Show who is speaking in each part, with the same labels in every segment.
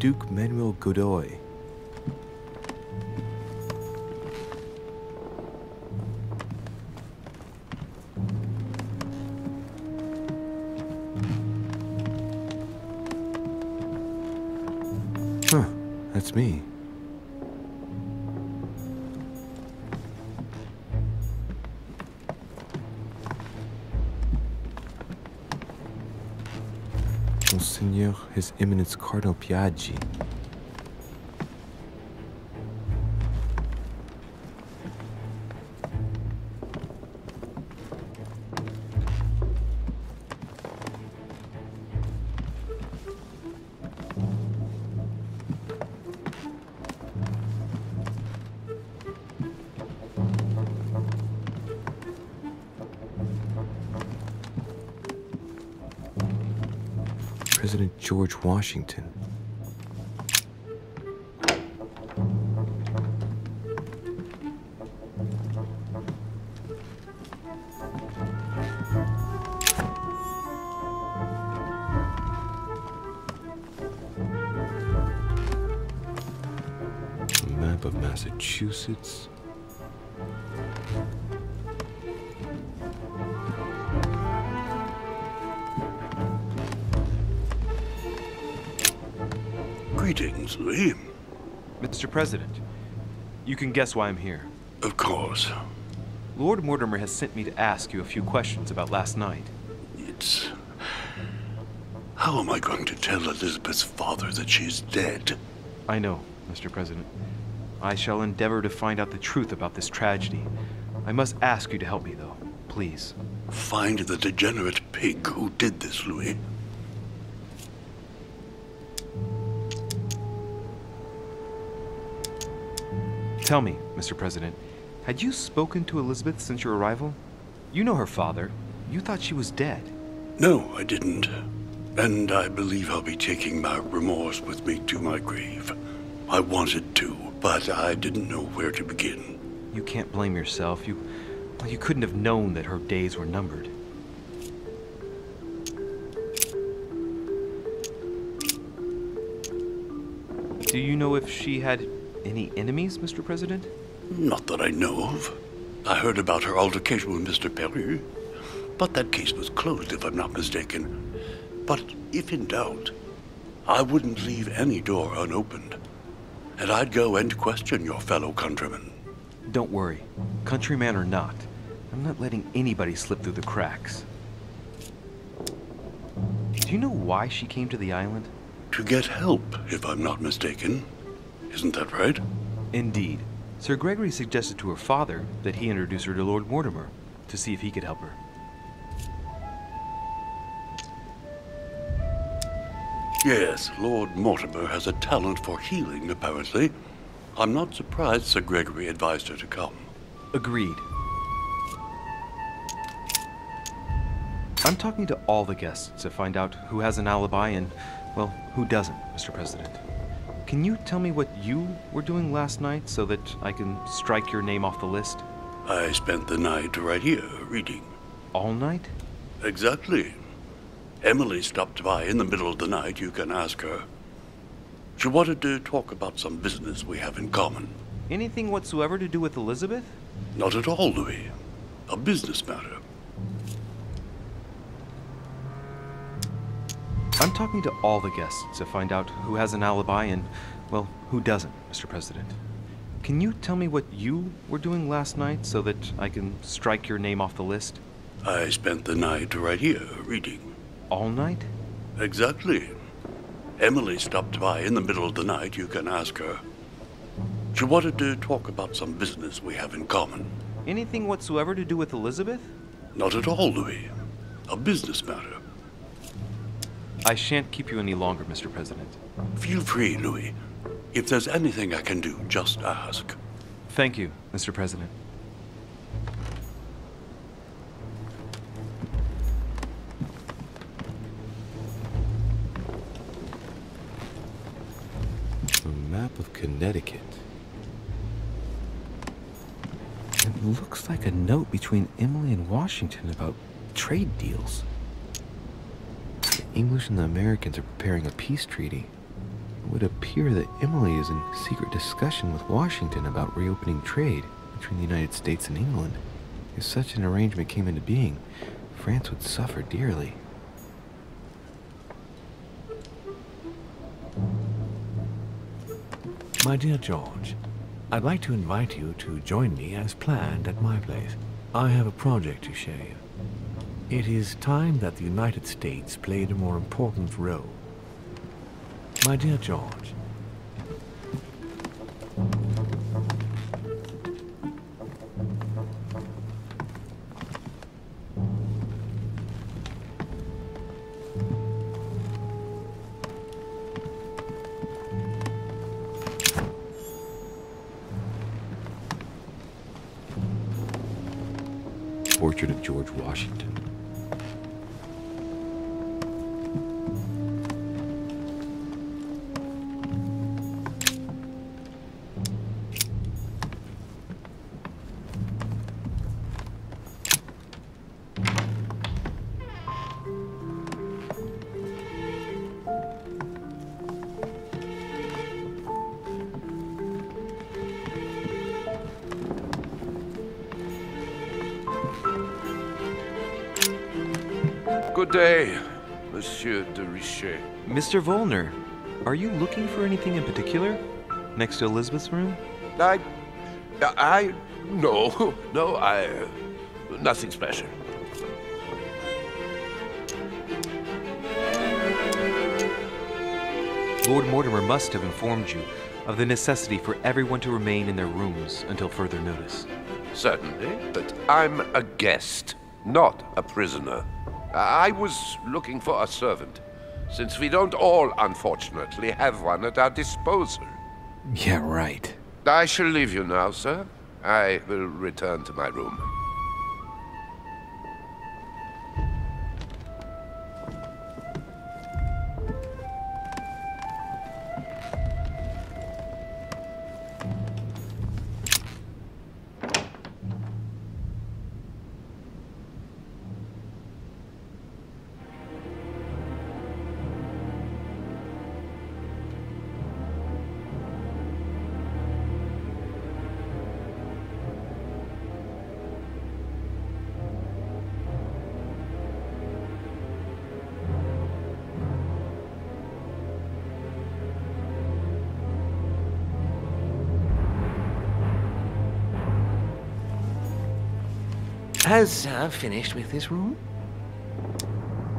Speaker 1: Duke Manuel Godoy. Huh, that's me. Monseigneur, His Eminence Cardinal Piaggi. President George Washington. Map of Massachusetts.
Speaker 2: Greetings, Louis.
Speaker 3: Mr. President, you can guess why I'm here.
Speaker 2: Of course.
Speaker 3: Lord Mortimer has sent me to ask you a few questions about last night.
Speaker 2: It's... How am I going to tell Elizabeth's father that she's dead?
Speaker 3: I know, Mr. President. I shall endeavor to find out the truth about this tragedy. I must ask you to help me, though. Please.
Speaker 2: Find the degenerate pig who did this, Louis.
Speaker 3: Tell me, Mr. President, had you spoken to Elizabeth since your arrival? You know her father. You thought she was dead.
Speaker 2: No, I didn't. And I believe I'll be taking my remorse with me to my grave. I wanted to, but I didn't know where to begin.
Speaker 3: You can't blame yourself. You couldn't have known that her days were numbered. Do you know if she had any enemies, Mr. President?
Speaker 2: Not that I know of. I heard about her altercation with Mr. Perry, but that case was closed, if I'm not mistaken. But if in doubt, I wouldn't leave any door unopened, and I'd go and question your fellow countrymen.
Speaker 3: Don't worry, countryman or not, I'm not letting anybody slip through the cracks. Do you know why she came to the island?
Speaker 2: To get help, if I'm not mistaken. Isn't that right?
Speaker 3: Indeed. Sir Gregory suggested to her father that he introduce her to Lord Mortimer to see if he could help her.
Speaker 2: Yes, Lord Mortimer has a talent for healing, apparently. I'm not surprised Sir Gregory advised her to come.
Speaker 3: Agreed. I'm talking to all the guests to find out who has an alibi and, well, who doesn't, Mr. President. Can you tell me what you were doing last night so that I can strike your name off the list?
Speaker 2: I spent the night right here, reading.
Speaker 3: All night?
Speaker 2: Exactly. Emily stopped by in the middle of the night, you can ask her. She wanted to talk about some business we have in common.
Speaker 3: Anything whatsoever to do with Elizabeth?
Speaker 2: Not at all, Louis. A business matter.
Speaker 3: I'm talking to all the guests to find out who has an alibi and, well, who doesn't, Mr. President. Can you tell me what you were doing last night so that I can strike your name off the list?
Speaker 2: I spent the night right here, reading.
Speaker 3: All night?
Speaker 2: Exactly. Emily stopped by in the middle of the night, you can ask her. She wanted to talk about some business we have in common.
Speaker 3: Anything whatsoever to do with Elizabeth?
Speaker 2: Not at all, Louis. A business matter.
Speaker 3: I shan't keep you any longer, Mr. President.
Speaker 2: Feel free, Louis. If there's anything I can do, just ask.
Speaker 3: Thank you, Mr. President.
Speaker 1: A map of Connecticut. It looks like a note between Emily and Washington about trade deals. The English and the Americans are preparing a peace treaty. It would appear that Emily is in secret discussion with Washington about reopening trade between the United States and England. If such an arrangement came into being, France would suffer dearly.
Speaker 4: My dear George, I'd like to invite you to join me as planned at my place. I have a project to show you. It is time that the United States played a more important role. My dear George,
Speaker 1: Portrait of George Washington.
Speaker 5: Good day, Monsieur de Richet.
Speaker 3: Mr. Volner, are you looking for anything in particular? Next to Elizabeth's room?
Speaker 5: No, nothing special.
Speaker 3: Lord Mortimer must have informed you of the necessity for everyone to remain in their rooms until further notice.
Speaker 5: Certainly, but I'm a guest, not a prisoner. I was looking for a servant, since we don't all, unfortunately, have one at our disposal.
Speaker 1: Yeah, right.
Speaker 5: I shall leave you now, sir. I will return to my room.
Speaker 4: has Sir finished with this room?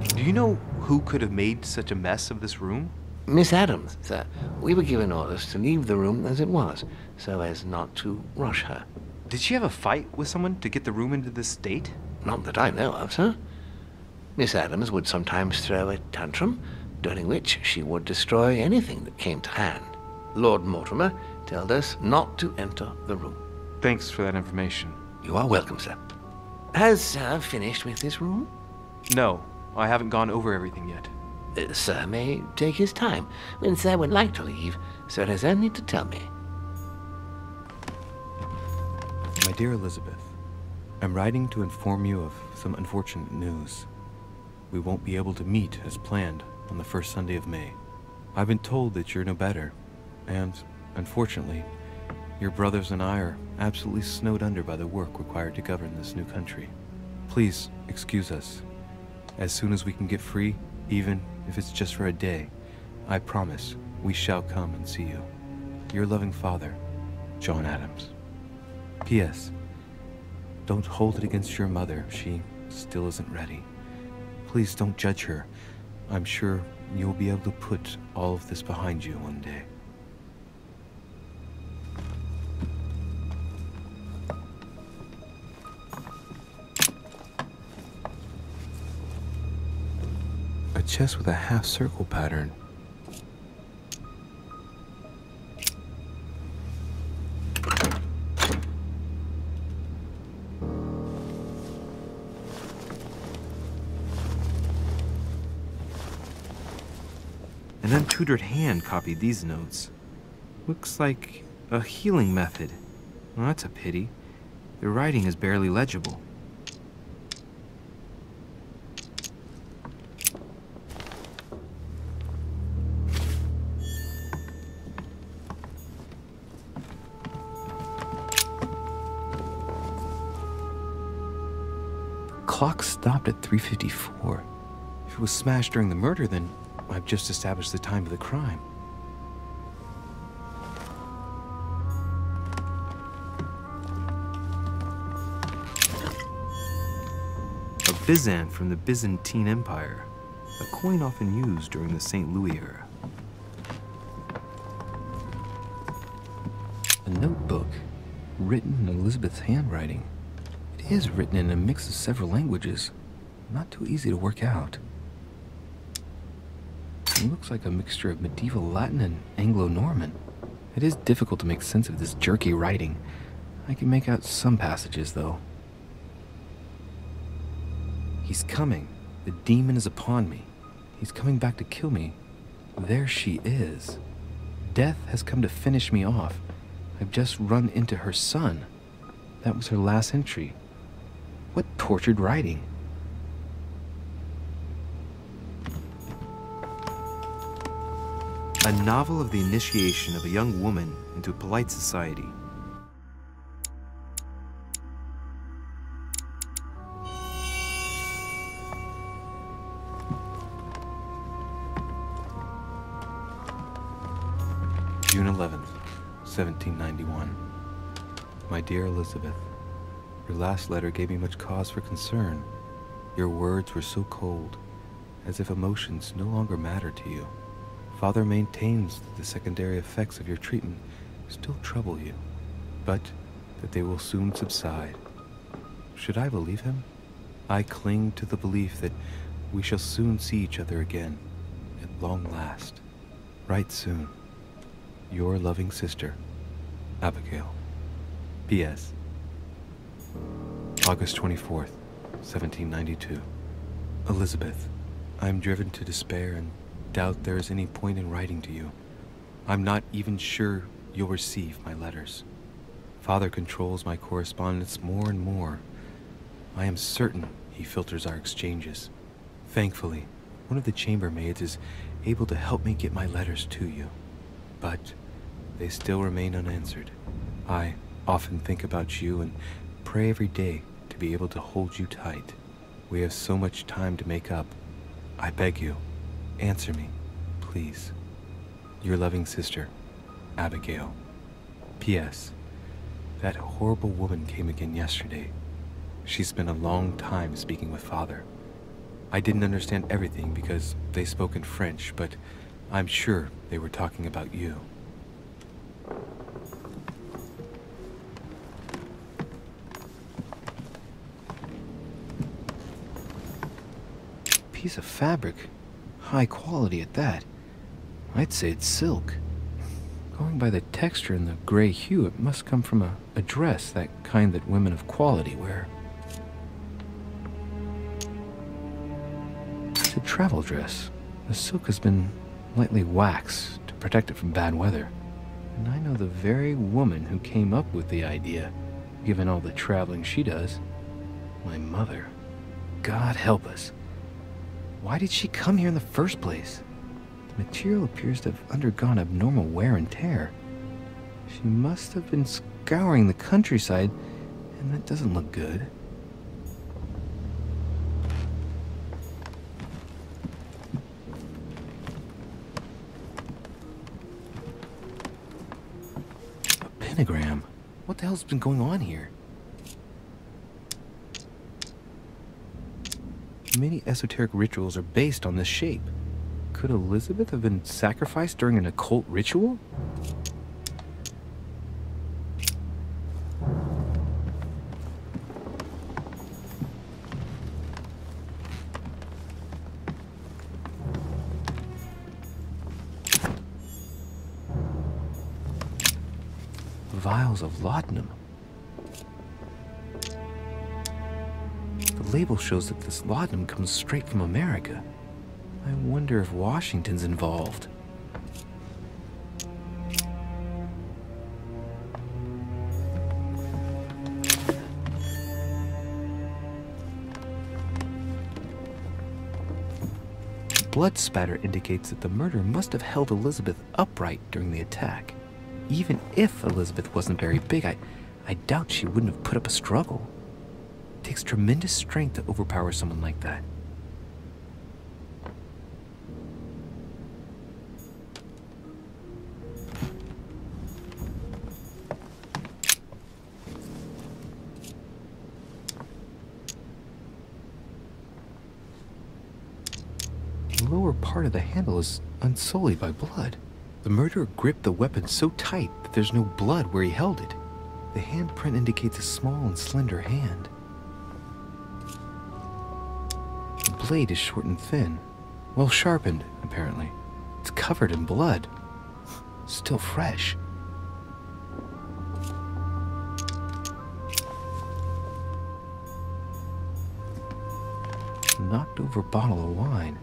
Speaker 3: Do you know who could have made such a mess of this room?
Speaker 4: Miss Adams, sir. We were given orders to leave the room as it was, so as not to rush her.
Speaker 3: Did she have a fight with someone to get the room into this state?
Speaker 4: Not that I know of, sir. Miss Adams would sometimes throw a tantrum, during which she would destroy anything that came to hand. Lord Mortimer told us not to enter the room.
Speaker 3: Thanks for that information.
Speaker 4: You are welcome, sir. Has Sir finished with this room?
Speaker 3: No, I haven't gone over everything yet.
Speaker 4: Sir may take his time. When Sir would like to leave, Sir has only to tell me.
Speaker 1: My dear Elizabeth, I'm writing to inform you of some unfortunate news. We won't be able to meet as planned on the first Sunday of May. I've been told that you're no better, and, unfortunately, your brothers and I are absolutely snowed under by the work required to govern this new country. Please excuse us. As soon as we can get free, even if it's just for a day, I promise we shall come and see you. Your loving father, John Adams. P.S. Don't hold it against your mother. She still isn't ready. Please don't judge her. I'm sure you'll be able to put all of this behind you one day. A chest with a half-circle pattern. An untutored hand copied these notes. Looks like a healing method. Well, that's a pity. The writing is barely legible. clock stopped at 3:54. If it was smashed during the murder, then I've just established the time of the crime. A Byzant from the Byzantine Empire, a coin often used during the St. Louis era. A notebook written in Elizabeth's handwriting. It is written in a mix of several languages, not too easy to work out. It looks like a mixture of medieval Latin and Anglo-Norman. It is difficult to make sense of this jerky writing. I can make out some passages, though. He's coming. The demon is upon me. He's coming back to kill me. There she is. Death has come to finish me off. I've just run into her son. That was her last entry. What tortured writing. A novel of the initiation of a young woman into polite society. June 11th, 1791. My dear Elizabeth, your last letter gave me much cause for concern. Your words were so cold, as if emotions no longer matter to you. Father maintains that the secondary effects of your treatment still trouble you, but that they will soon subside. Should I believe him? I cling to the belief that we shall soon see each other again, at long last. Right soon. Your loving sister, Abigail. P.S. August 24th, 1792. Elizabeth, I am driven to despair and doubt there is any point in writing to you. I'm not even sure you'll receive my letters. Father controls my correspondence more and more. I am certain he filters our exchanges. Thankfully, one of the chambermaids is able to help me get my letters to you. But they still remain unanswered. I often think about you and pray every day to be able to hold you tight. We have so much time to make up. I beg you, answer me, please. Your loving sister, Abigail. P.S. That horrible woman came again yesterday. She spent a long time speaking with Father. I didn't understand everything because they spoke in French, but I'm sure they were talking about you. Piece of fabric. High quality at that. I'd say it's silk. Going by the texture and the gray hue, it must come from a dress, that kind that women of quality wear. It's a travel dress. The silk has been lightly waxed to protect it from bad weather. And I know the very woman who came up with the idea, given all the traveling she does. My mother. God help us. Why did she come here in the first place? The material appears to have undergone abnormal wear and tear. She must have been scouring the countryside, and that doesn't look good. A pentagram? What the hell's been going on here? Many esoteric rituals are based on this shape. Could Elizabeth have been sacrificed during an occult ritual? Vials of laudanum. The label shows that this laudanum comes straight from America. I wonder if Washington's involved. Blood spatter indicates that the murderer must have held Elizabeth upright during the attack. Even if Elizabeth wasn't very big, I doubt she wouldn't have put up a struggle. It takes tremendous strength to overpower someone like that. The lower part of the handle is unsullied by blood. The murderer gripped the weapon so tight that there's no blood where he held it. The handprint indicates a small and slender hand. The blade is short and thin, well sharpened, apparently. It's covered in blood, still fresh. Knocked over bottle of wine.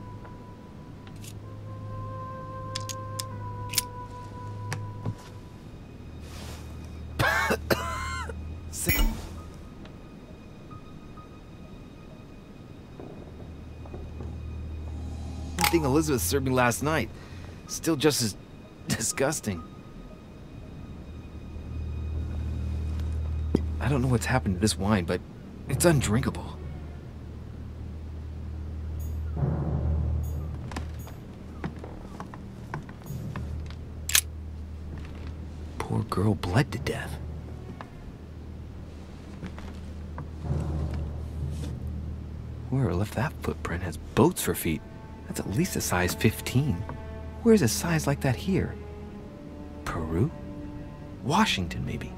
Speaker 1: Thing Elizabeth served me last night. Still just as disgusting. I don't know what's happened to this wine, but it's undrinkable. Poor girl bled to death. Whoever left that footprint has boats for feet. That's at least a size 15. Where's a size like that here? Peru? Washington, maybe.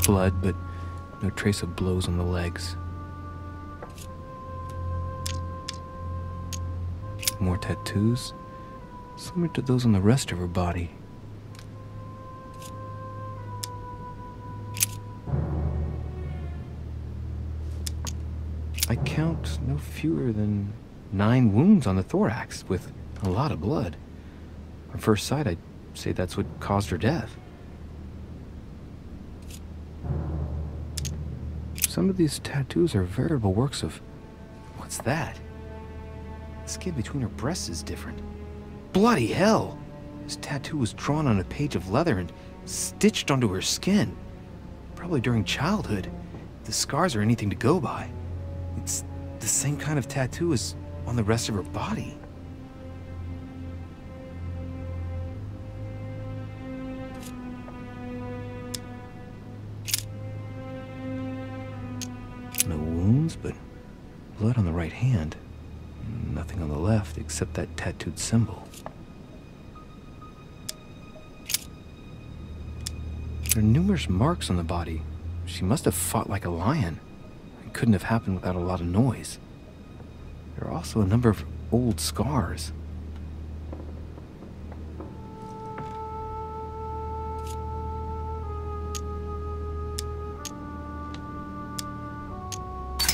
Speaker 1: Blood, but no trace of blows on the legs. More tattoos, similar to those on the rest of her body. I count no fewer than 9 wounds on the thorax, with a lot of blood. On first sight, I'd say that's what caused her death. Some of these tattoos are veritable works of... What's that? The skin between her breasts is different. Bloody hell! This tattoo was drawn on a page of leather and stitched onto her skin. Probably during childhood. If the scars are anything to go by. It's the same kind of tattoo as on the rest of her body. No wounds, but blood on the right hand. Nothing on the left except that tattooed symbol. There are numerous marks on the body. She must have fought like a lion. It couldn't have happened without a lot of noise. There are also a number of old scars.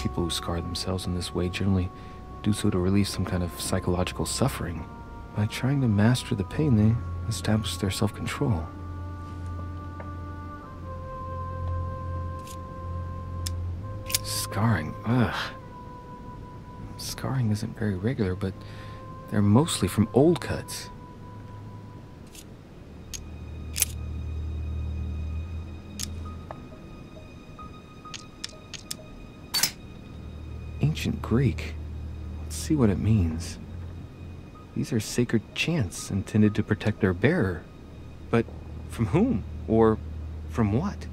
Speaker 1: People who scar themselves in this way generally do so to relieve some kind of psychological suffering. By trying to master the pain, they establish their self-control. Scarring, ugh. Scarring isn't very regular, but they're mostly from old cuts. Ancient Greek. Let's see what it means. These are sacred chants intended to protect their bearer. But from whom? Or from what?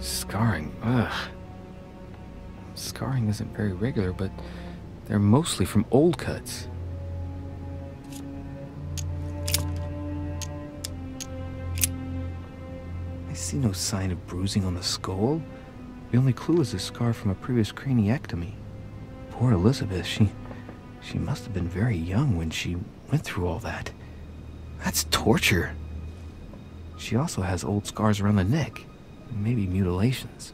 Speaker 1: Scarring, ugh. Scarring isn't very regular, but they're mostly from old cuts. I see no sign of bruising on the skull. The only clue is a scar from a previous craniectomy. Poor Elizabeth, she must have been very young when she went through all that. That's torture. She also has old scars around the neck, maybe mutilations.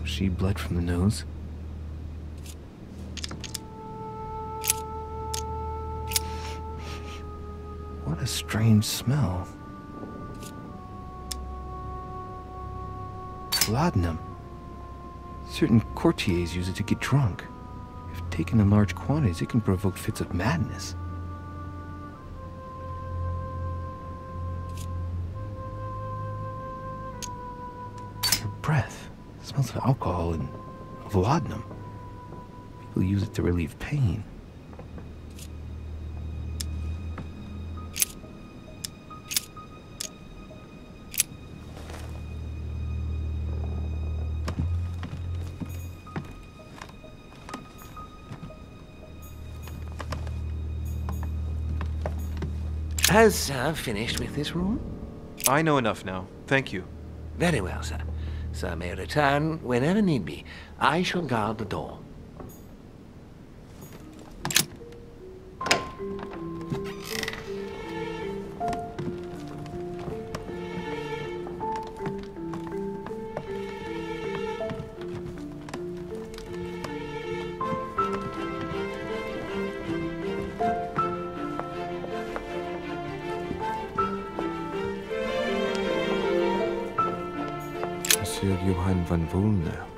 Speaker 1: She bled from the nose. What a strange smell. Laudanum. Certain courtiers use it to get drunk. If taken in large quantities, it can provoke fits of madness. Her breath smells of alcohol and of laudanum. People use it to relieve pain.
Speaker 6: Has Sir finished with this room?
Speaker 3: I know enough now. Thank you.
Speaker 6: Very well, sir. Sir may return whenever need be. I shall guard the door.
Speaker 1: Monsieur Johann von Wulner.